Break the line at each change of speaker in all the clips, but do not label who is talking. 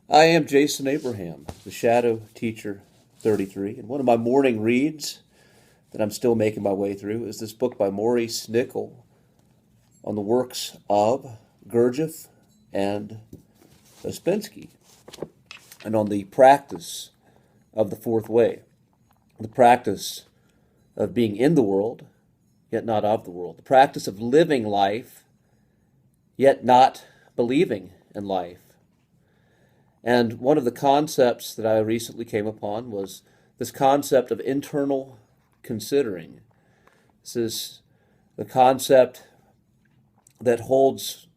I am Jason Abraham, the Shadow Teacher 33, and one of my morning reads that I'm still making my way through is this book by Maurice Nicoll on the works of Gurdjieff and Ouspensky, and on the practice of the fourth way, the practice of being in the world, yet not of the world, the practice of living life, yet not believing in life. And one of the concepts that I recently came upon was this concept of internal considering. This is the concept that holds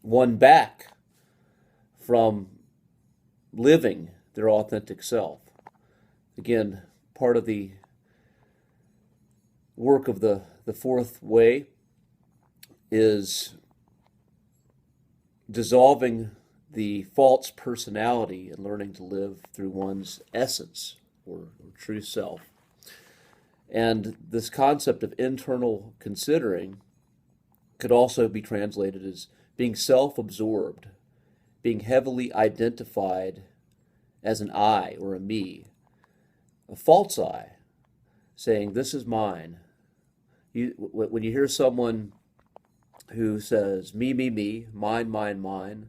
one back from living their authentic self. Again, part of the work of the fourth way is dissolving the false personality and learning to live through one's essence or true self. And this concept of internal considering could also be translated as being self-absorbed, being heavily identified as an I or a me, a false I, saying, this is mine. When you hear someone who says, me, mine, mine,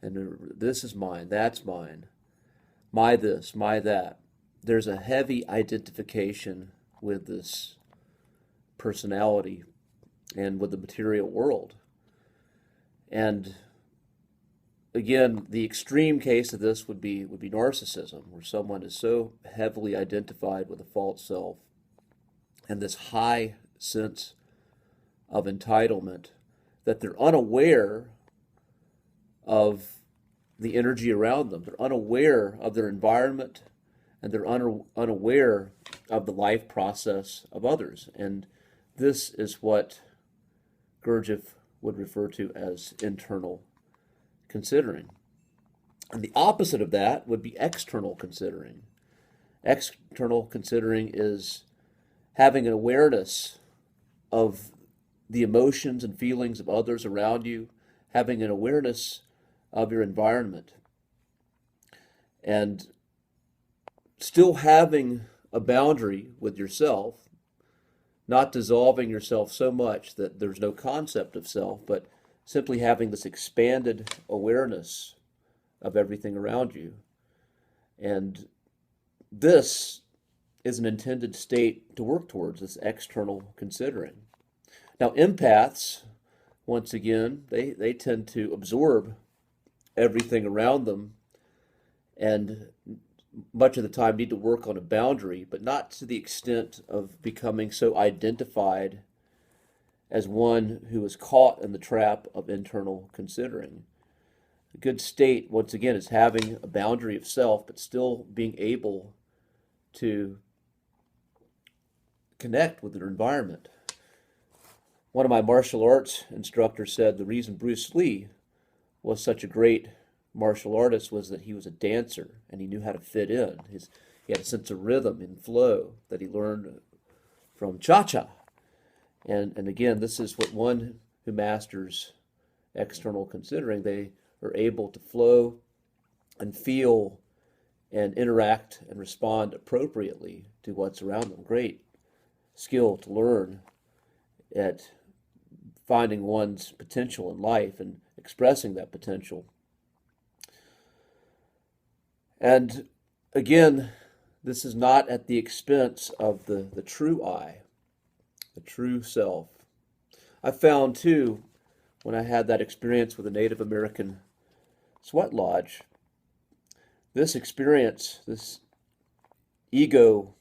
and this is mine, that's mine, my this, my that, there's a heavy identification with this personality and with the material world. And again, the extreme case of this would be narcissism, where someone is so heavily identified with a false self and this high sense of entitlement that they're unaware of the energy around them. They're unaware of their environment, and they're unaware of the life process of others. And this is what Gurdjieff would refer to as internal considering. And the opposite of that would be external considering. External considering is having an awareness of the emotions and feelings of others around you, having an awareness of your environment, and still having a boundary with yourself, not dissolving yourself so much that there's no concept of self, but simply having this expanded awareness of everything around you. And this is an intended state to work towards, this external considering. Now, empaths, once again, they tend to absorb everything around them and much of the time need to work on a boundary, but not to the extent of becoming so identified as one who is caught in the trap of internal considering. A good state, once again, is having a boundary of self, but still being able to connect with their environment. One of my martial arts instructors said the reason Bruce Lee was such a great martial artist was that he was a dancer and he knew how to fit in. He had a sense of rhythm and flow that he learned from Cha-Cha. And again, this is what one who masters external considering, they are able to flow and feel and interact and respond appropriately to what's around them. Great skill to learn at finding one's potential in life and expressing that potential. And again, this is not at the expense of the true I, the true self. I found too, when I had that experience with a Native American sweat lodge, this experience, this ego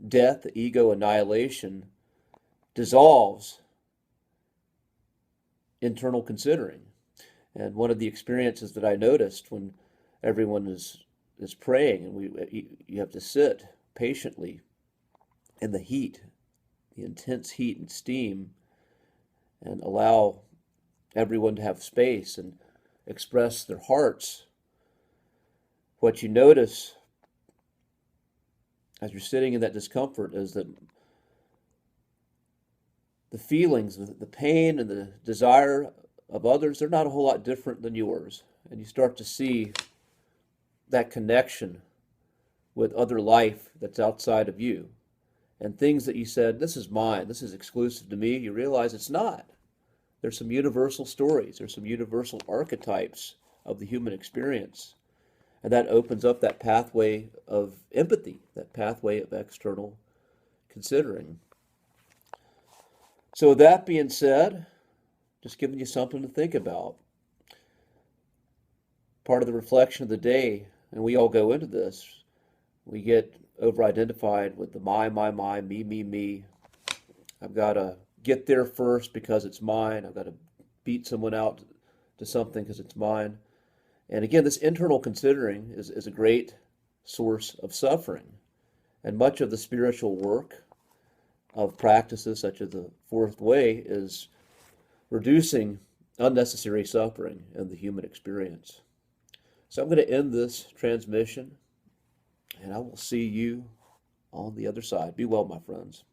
death, the ego annihilation, dissolves internal considering. And one of the experiences that I noticed when everyone is praying and you have to sit patiently in the heat, the intense heat and steam, and allow everyone to have space and express their hearts. What you notice as you're sitting in that discomfort is that the feelings, the pain and the desire of others, they're not a whole lot different than yours. And you start to see that connection with other life that's outside of you, and things that you said, this is mine, this is exclusive to me, you realize it's not. There's some universal stories, there's some universal archetypes of the human experience. And that opens up that pathway of empathy, that pathway of external considering. So with that being said, just giving you something to think about. Part of the reflection of the day, and we all go into this, we get over-identified with the my, me. I've got to get there first because it's mine. I've got to beat someone out to something because it's mine. And again, this internal considering is a great source of suffering. And much of the spiritual work of practices such as the fourth way is reducing unnecessary suffering in the human experience. So I'm going to end this transmission, and I will see you on the other side. Be well, my friends.